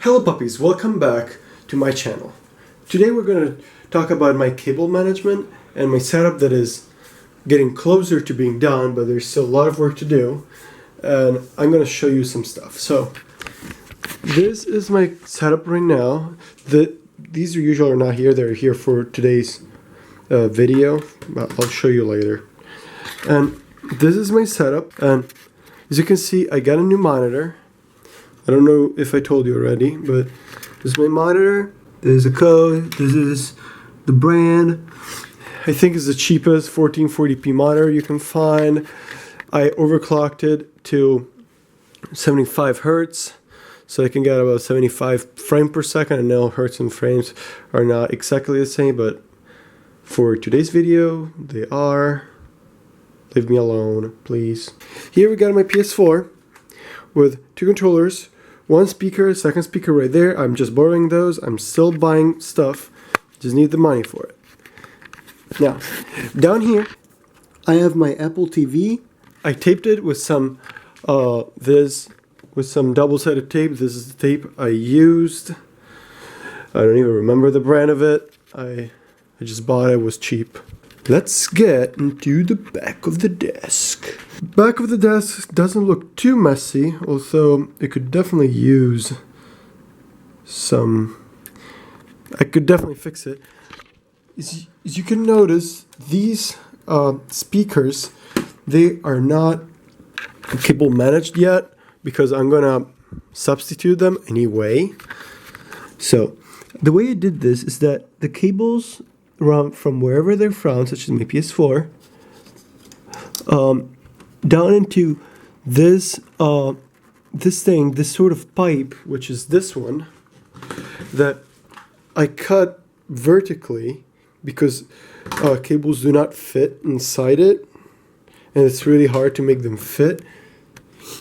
Hello puppies, welcome back to my channel. Today we're going to talk about my cable management and my setup that is getting closer to being done, but there's still a lot of work to do, and I'm going to show you some stuff. So this is my setup right now. These are usually not here, they're here for today's video. I'll show you later. And this is my setup, and as you can see I got a new monitor. I don't know if I told you already, but this is my monitor, there's a code, this is the brand. I think it's the cheapest 1440p monitor you can find. I overclocked it to 75 hertz, so I can get about 75 frames per second. I know hertz and frames are not exactly the same, but for today's video, they are. Leave me alone, please. Here we got my PS4 with two controllers, one speaker, second speaker right there. I'm just borrowing those. I'm still buying stuff. Just need the money for it. Now, down here, I have my Apple TV. I taped it with some double-sided tape. This is the tape I used. I don't even remember the brand of it. I just bought it. It was cheap. Let's get into the back of the desk. Back of the desk doesn't look too messy, although it could definitely use some. I could definitely fix it. As you can notice, these speakers, they are not cable managed yet because I'm gonna substitute them anyway. So the way I did this is that the cables from wherever they're from, such as my PS4, down into this this sort of pipe, which is this one, that I cut vertically because cables do not fit inside it, and it's really hard to make them fit,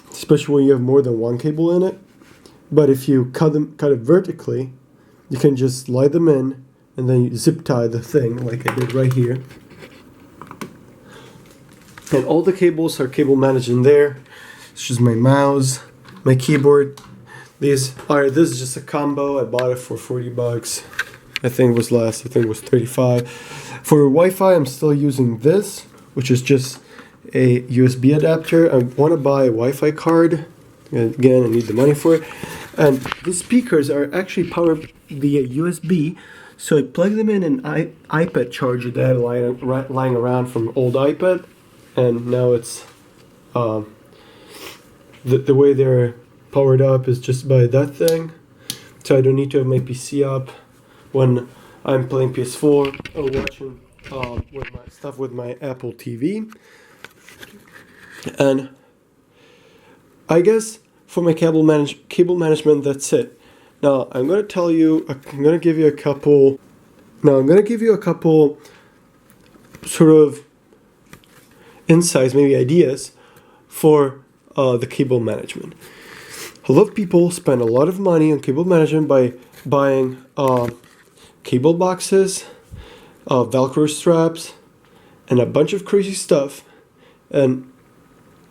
especially when you have more than one cable in it. But if you cut it vertically, you can just slide them in and then you zip tie the thing like I did right here. And all the cables are cable managed in there. It's just my mouse, my keyboard. This is just a combo. I bought it for 40 bucks. I think it was less. I think it was 35. For Wi-Fi, I'm still using this, which is just a USB adapter. I want to buy a Wi-Fi card. Again, I need the money for it. And these speakers are actually powered via USB. So I plug them in an iPad charger that I had lying around from old iPad, and now it's the way they're powered up is just by that thing. So I don't need to have my PC up when I'm playing PS4 or watching with my stuff with my Apple TV. And I guess for my cable management, that's it. Now I'm going to give you a couple sort of insights, maybe ideas for the cable management. A lot of people spend a lot of money on cable management by buying cable boxes, Velcro straps, and a bunch of crazy stuff. And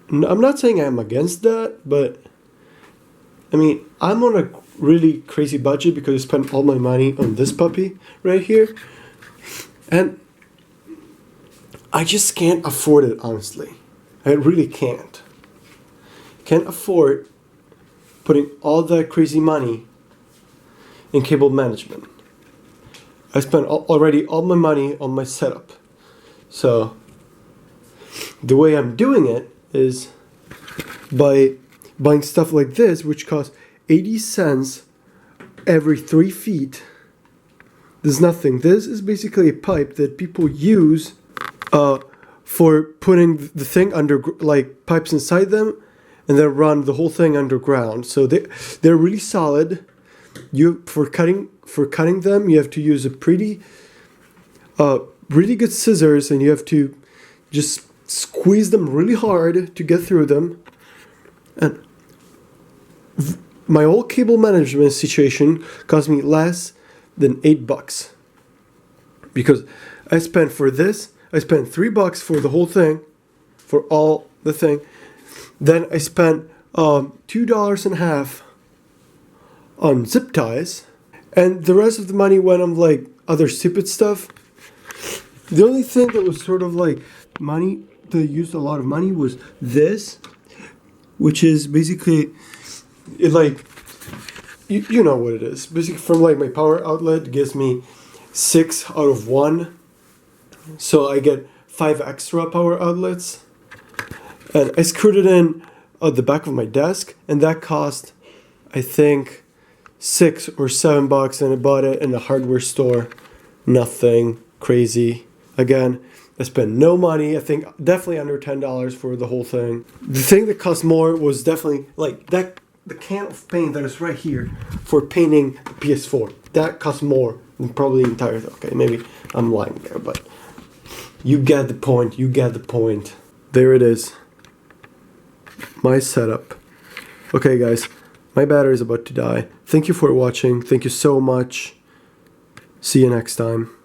I'm not saying I'm against that, but I mean, I'm on a really crazy budget because I spent all my money on this puppy right here, and I just can't afford it, honestly. I really can't afford putting all that crazy money in cable management. I spent already all my money on my setup, so the way I'm doing it is by buying stuff like this, which costs 80 cents every 3 feet. There's nothing. This is basically a pipe that people use for putting the thing under, like pipes inside them, and then run the whole thing underground. So they're really solid. For cutting them, you have to use a pretty really good scissors, and you have to just squeeze them really hard to get through them. And my whole cable management situation cost me less than $8 because I spent $3 for the whole thing, for all the thing. Then I spent $2.50 on zip ties, and the rest of the money went on like other stupid stuff. The only thing that was sort of like money that used a lot of money was this, which is basically it like you know what it is. Basically from like my power outlet gives me 6 out of 1. So I get 5 extra power outlets. And I screwed it in at the back of my desk, and that cost I think $6 or $7, and I bought it in a hardware store. Nothing crazy. Again, I spent no money. I think definitely under $10 for the whole thing. The thing that cost more was definitely like that, the can of paint that is right here for painting the PS4. That cost more than probably the entire thing. Okay, maybe I'm lying there, but you get the point. You get the point. There it is. My setup. Okay, guys, my battery is about to die. Thank you for watching. Thank you so much. See you next time.